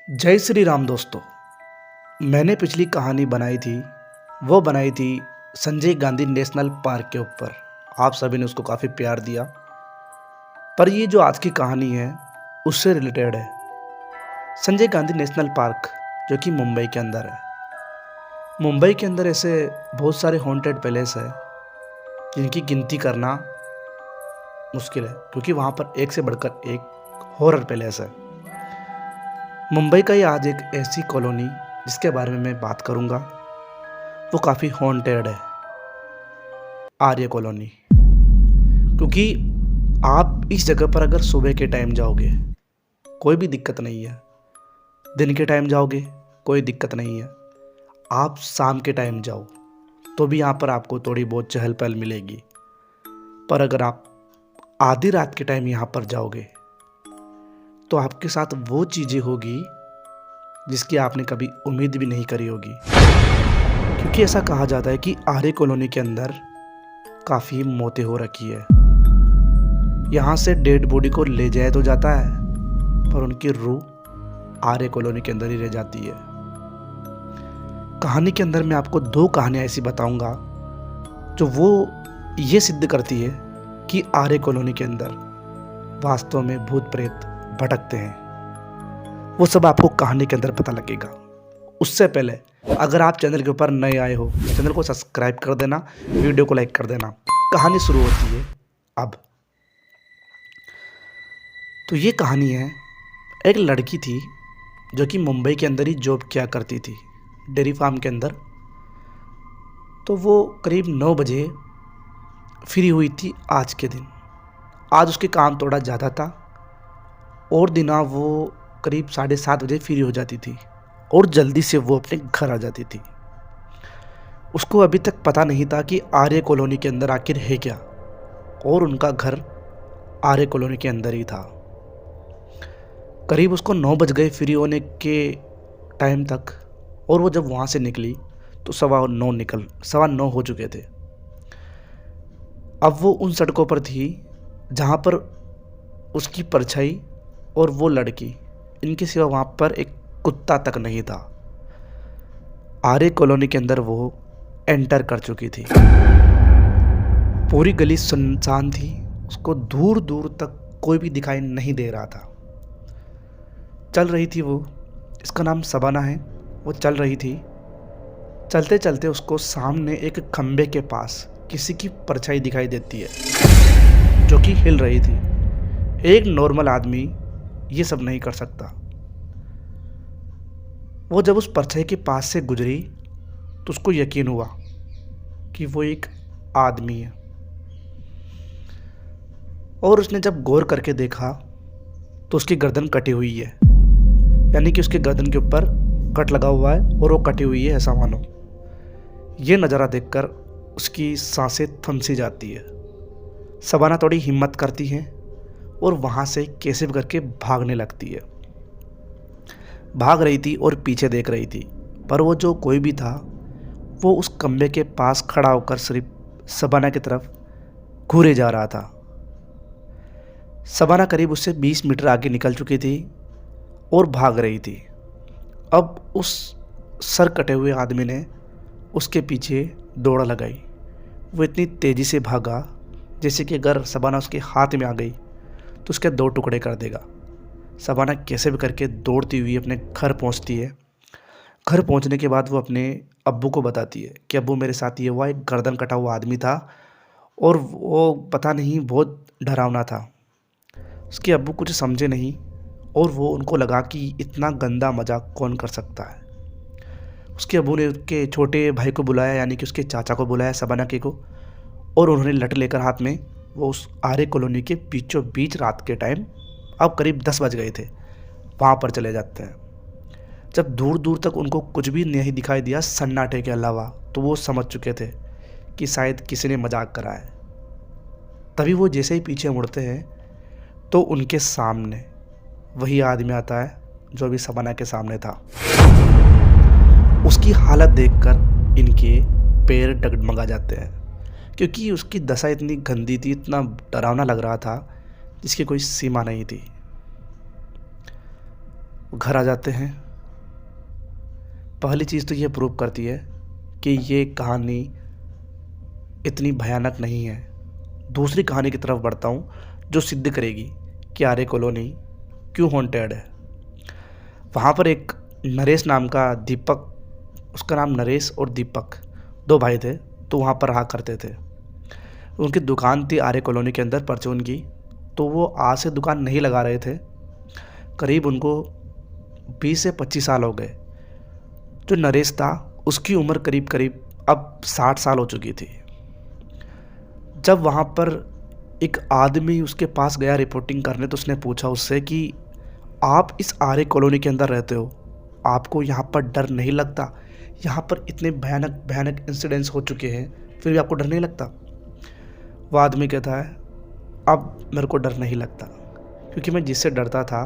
जय श्री राम दोस्तों। मैंने पिछली कहानी बनाई थी, वो बनाई थी संजय गांधी नेशनल पार्क के ऊपर। आप सभी ने उसको काफ़ी प्यार दिया। पर ये जो आज की कहानी है उससे रिलेटेड है। संजय गांधी नेशनल पार्क जो कि मुंबई के अंदर है। मुंबई के अंदर ऐसे बहुत सारे हॉन्टेड पैलेस है जिनकी गिनती करना मुश्किल है, क्योंकि वहाँ पर एक से बढ़कर एक हॉरर पैलेस है। मुंबई का ही आज एक ऐसी कॉलोनी जिसके बारे में मैं बात करूंगा, वो काफ़ी हॉन्टेड है, आर्य कॉलोनी। क्योंकि आप इस जगह पर अगर सुबह के टाइम जाओगे कोई भी दिक्कत नहीं है, दिन के टाइम जाओगे कोई दिक्कत नहीं है, आप शाम के टाइम जाओ तो भी यहाँ पर आपको थोड़ी बहुत चहल पहल मिलेगी। पर अगर आप आधी रात के टाइम यहाँ पर जाओगे तो आपके साथ वो चीज़ें होगी जिसकी आपने कभी उम्मीद भी नहीं करी होगी। क्योंकि ऐसा कहा जाता है कि आर्य कॉलोनी के अंदर काफ़ी मौतें हो रखी है। यहाँ से डेड बॉडी को ले जाया तो जाता है, पर उनकी रूह आर्य कॉलोनी के अंदर ही रह जाती है। कहानी के अंदर मैं आपको दो कहानियाँ ऐसी बताऊंगा जो वो ये सिद्ध करती है कि आर्य कॉलोनी के अंदर वास्तव में भूत प्रेत भटकते हैं। वो सब आपको कहानी के अंदर पता लगेगा। उससे पहले अगर आप चैनल के ऊपर नए आए हो, चैनल को सब्सक्राइब कर देना, वीडियो को लाइक कर देना। कहानी शुरू होती है अब। तो ये कहानी है, एक लड़की थी जो कि मुंबई के अंदर ही जॉब किया करती थी, डेयरी फार्म के अंदर। तो वो करीब 9 बजे फ्री हुई थी आज के दिन। आज उसके काम थोड़ा ज़्यादा था और दिना वो करीब 7:30 बजे फ्री हो जाती थी और जल्दी से वो अपने घर आ जाती थी। उसको अभी तक पता नहीं था कि आर्य कॉलोनी के अंदर आखिर है क्या, और उनका घर आर्य कॉलोनी के अंदर ही था। करीब उसको 9 बज गए फ्री होने के टाइम तक, और वो जब वहाँ से निकली तो 9:15 हो चुके थे। अब वो उन सड़कों पर थी जहाँ पर उसकी परछाई और वो लड़की, इनके सिवा वहाँ पर एक कुत्ता तक नहीं था। आर्य कॉलोनी के अंदर वो एंटर कर चुकी थी। पूरी गली सुनसान थी, उसको दूर दूर तक कोई भी दिखाई नहीं दे रहा था। चल रही थी वो, इसका नाम शबाना है। वो चल रही थी, चलते चलते उसको सामने एक खंबे के पास किसी की परछाई दिखाई देती है जो कि हिल रही थी। एक नॉर्मल आदमी ये सब नहीं कर सकता। वो जब उस परछाई के पास से गुजरी तो उसको यकीन हुआ कि वो एक आदमी है, और उसने जब गौर करके देखा तो उसकी गर्दन कटी हुई है, यानी कि उसके गर्दन के ऊपर कट लगा हुआ है और वो कटी हुई है, ऐसा मानो। ये नज़ारा देखकर उसकी सांसें थम सी जाती है। शबाना थोड़ी हिम्मत करती है और वहाँ से कैसे भी करके भागने लगती है। भाग रही थी और पीछे देख रही थी, पर वो जो कोई भी था वो उस खंबे के पास खड़ा होकर सिर्फ शबाना की तरफ घूरे जा रहा था। शबाना करीब उससे 20 मीटर आगे निकल चुकी थी और भाग रही थी। अब उस सर कटे हुए आदमी ने उसके पीछे दौड़ लगाई। वो इतनी तेज़ी से भागा जैसे कि अगर शबाना उसके हाथ में आ गई तो उसके 2 टुकड़े कर देगा। शबाना कैसे भी करके दौड़ती हुई अपने घर पहुंचती है। घर पहुंचने के बाद वो अपने अब्बू को बताती है कि अब्बू, मेरे साथ ये हुआ, एक गर्दन कटा हुआ आदमी था और वो पता नहीं बहुत डरावना था। उसके अब्बू कुछ समझे नहीं और वो उनको लगा कि इतना गंदा मजाक कौन कर सकता है। उसके अब्बू ने उसके छोटे भाई को बुलाया, यानी कि उसके चाचा को बुलाया, शबाना के को, और उन्होंने लठ लेकर हाथ में वो उस आर्य कॉलोनी के बीचों बीच रात के टाइम, अब करीब 10 बज गए थे, वहाँ पर चले जाते हैं। जब दूर दूर तक उनको कुछ भी नहीं दिखाई दिया सन्नाटे के अलावा, तो वो समझ चुके थे कि शायद किसी ने मजाक करा है। तभी वो जैसे ही पीछे मुड़ते हैं तो उनके सामने वही आदमी आता है जो अभी शबाना के सामने था। उसकी हालत देखकर इनके पैर डगमगा जाते हैं, क्योंकि उसकी दशा इतनी गंदी थी, इतना डरावना लग रहा था जिसकी कोई सीमा नहीं थी। वो घर आ जाते हैं। पहली चीज़ तो ये प्रूव करती है कि ये कहानी इतनी भयानक नहीं है। दूसरी कहानी की तरफ बढ़ता हूँ जो सिद्ध करेगी कि आर्य कॉलोनी क्यों हॉन्टेड है। वहाँ पर एक नरेश नाम का दीपक, उसका नाम नरेश और दीपक दो भाई थे, तो वहाँ पर रहा करते थे। उनकी दुकान थी आर्य कॉलोनी के अंदर परचून की। तो वो आज से दुकान नहीं लगा रहे थे, करीब उनको 20 से 25 साल हो गए। जो नरेश था उसकी उम्र करीब करीब अब 60 साल हो चुकी थी। जब वहाँ पर एक आदमी उसके पास गया रिपोर्टिंग करने, तो उसने पूछा उससे कि आप इस आर्य कॉलोनी के अंदर रहते हो, आपको यहाँ पर डर नहीं लगता? यहाँ पर इतने भयानक भयानक इंसिडेंट्स हो चुके हैं, फिर भी आपको डर नहीं लगता? वो आदमी कहता है, अब मेरे को डर नहीं लगता, क्योंकि मैं जिससे डरता था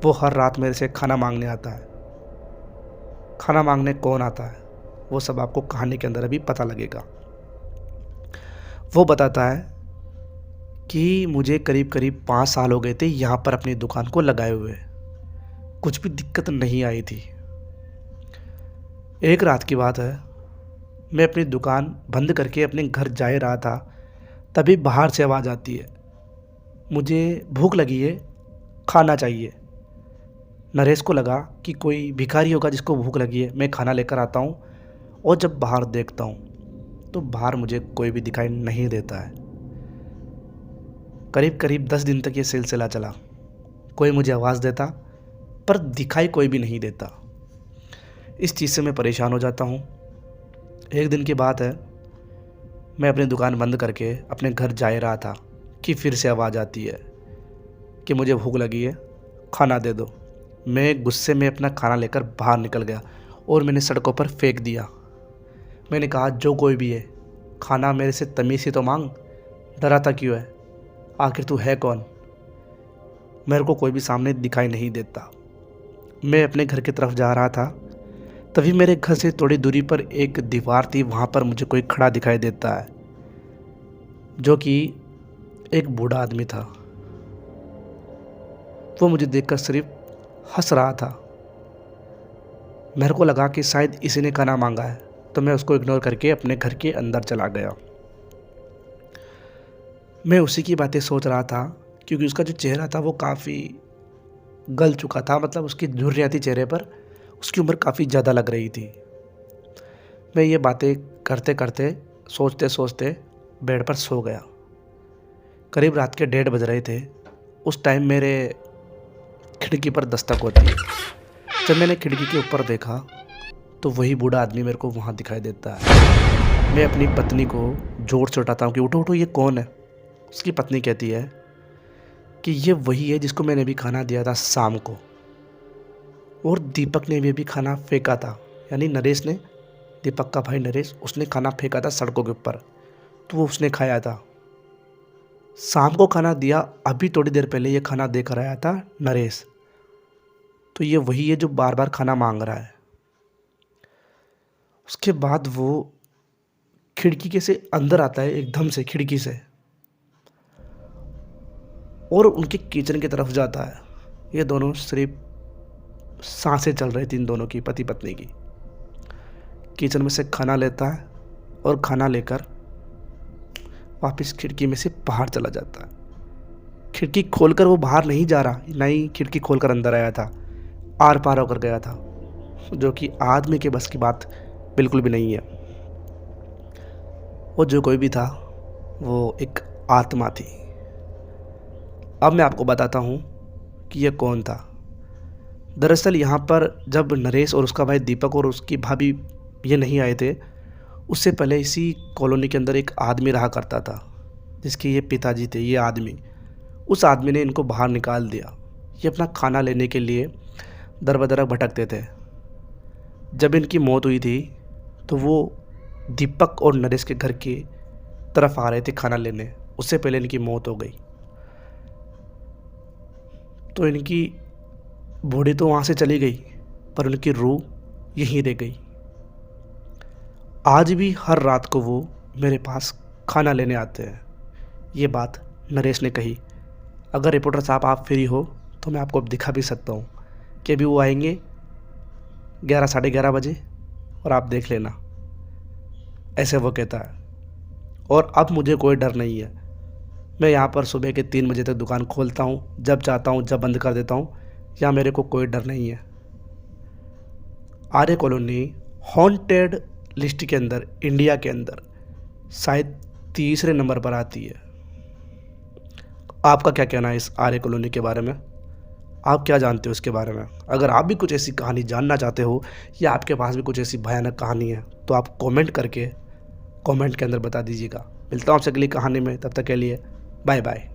वो हर रात मेरे से खाना मांगने आता है। खाना मांगने कौन आता है वो सब आपको कहानी के अंदर अभी पता लगेगा। वो बताता है कि मुझे करीब करीब 5 साल हो गए थे यहाँ पर अपनी दुकान को लगाए हुए, कुछ भी दिक्कत नहीं आई थी। एक रात की बात है, मैं अपनी दुकान बंद करके अपने घर जा रहा था, तभी बाहर से आवाज़ आती है, मुझे भूख लगी है, खाना चाहिए। नरेश को लगा कि कोई भिखारी होगा जिसको भूख लगी है, मैं खाना लेकर आता हूँ। और जब बाहर देखता हूँ तो बाहर मुझे कोई भी दिखाई नहीं देता है। करीब करीब 10 दिन तक ये सिलसिला चला। कोई मुझे आवाज़ देता पर दिखाई कोई भी नहीं देता। इस चीज़ से मैं परेशान हो जाता हूँ। एक दिन की बात है, मैं अपनी दुकान बंद करके अपने घर जा रहा था कि फिर से आवाज़ आती है कि मुझे भूख लगी है, खाना दे दो। मैं गुस्से में अपना खाना लेकर बाहर निकल गया और मैंने सड़कों पर फेंक दिया। मैंने कहा, जो कोई भी है, खाना मेरे से तमीज़ से तो मांग, डराता क्यों है? आखिर तू है कौन? मेरे को कोई भी सामने दिखाई नहीं देता। मैं अपने घर की तरफ जा रहा था, तभी मेरे घर से थोड़ी दूरी पर एक दीवार थी, वहाँ पर मुझे कोई खड़ा दिखाई देता है, जो कि एक बूढ़ा आदमी था। वो मुझे देखकर सिर्फ हंस रहा था। मेरे को लगा कि शायद इसी ने खाना मांगा है, तो मैं उसको इग्नोर करके अपने घर के अंदर चला गया। मैं उसी की बातें सोच रहा था, क्योंकि उसका जो चेहरा था वो काफ़ी गल चुका था, मतलब उसकी झुर्रियाँ थी चेहरे पर, उसकी उम्र काफ़ी ज़्यादा लग रही थी। मैं ये बातें करते करते, सोचते सोचते बेड पर सो गया। करीब रात के 1:30 बज रहे थे। उस टाइम मेरे खिड़की पर दस्तक होती है। जब मैंने खिड़की के ऊपर देखा तो वही बूढ़ा आदमी मेरे को वहाँ दिखाई देता है। मैं अपनी पत्नी को जोर से उठाता हूँ कि उठो उठो, ये कौन है? उसकी पत्नी कहती है कि ये वही है जिसको मैंने भी खाना दिया था शाम को, और दीपक ने भी खाना फेंका था। यानी नरेश ने, दीपक का भाई नरेश, उसने खाना फेंका था सड़कों के ऊपर, तो वो उसने खाया था। शाम को खाना दिया, अभी थोड़ी देर पहले ये खाना देकर आया था नरेश। तो ये वही है जो बार बार खाना मांग रहा है। उसके बाद वो खिड़की के से अंदर आता है, एकदम से खिड़की से, और उनके किचन की तरफ जाता है। ये दोनों सिर्फ सांसें चल रही थी इन दोनों की, पति पत्नी की। किचन में से खाना लेता है और खाना लेकर वापस खिड़की में से बाहर चला जाता है। खिड़की खोलकर वो बाहर नहीं जा रहा, ना ही खिड़की खोलकर अंदर आया था, आर पार होकर गया था, जो कि आदमी के बस की बात बिल्कुल भी नहीं है। वो जो कोई भी था वो एक आत्मा थी। अब मैं आपको बताता हूँ कि ये कौन था। दरअसल यहाँ पर जब नरेश और उसका भाई दीपक और उसकी भाभी ये नहीं आए थे, उससे पहले इसी कॉलोनी के अंदर एक आदमी रहा करता था, जिसके ये पिताजी थे। ये आदमी, उस आदमी ने इनको बाहर निकाल दिया। ये अपना खाना लेने के लिए दर बदर भटकते थे। जब इनकी मौत हुई थी तो वो दीपक और नरेश के घर की तरफ आ रहे थे खाना लेने, उससे पहले इनकी मौत हो गई। तो इनकी बॉडी तो वहाँ से चली गई, पर उनकी रूह यहीं रह गई। आज भी हर रात को वो मेरे पास खाना लेने आते हैं। ये बात नरेश ने कही। अगर रिपोर्टर साहब आप फ्री हो तो मैं आपको अब दिखा भी सकता हूँ कि अभी वो आएंगे 11 साढ़े 11 बजे और आप देख लेना, ऐसे वो कहता है। और अब मुझे कोई डर नहीं है, मैं यहाँ पर सुबह के 3 बजे तक दुकान खोलता हूँ, जब चाहता हूँ जब बंद कर देता हूँ, यहाँ मेरे को कोई डर नहीं है। आर्य कॉलोनी हॉन्टेड लिस्ट के अंदर इंडिया के अंदर शायद तीसरे नंबर पर आती है। आपका क्या कहना है इस आर्य कॉलोनी के बारे में? आप क्या जानते हो इसके बारे में? अगर आप भी कुछ ऐसी कहानी जानना चाहते हो या आपके पास भी कुछ ऐसी भयानक कहानी है तो आप कमेंट करके कमेंट के अंदर बता दीजिएगा। मिलता हूँ आपसे अगली कहानी में, तब तक के लिए बाय बाय।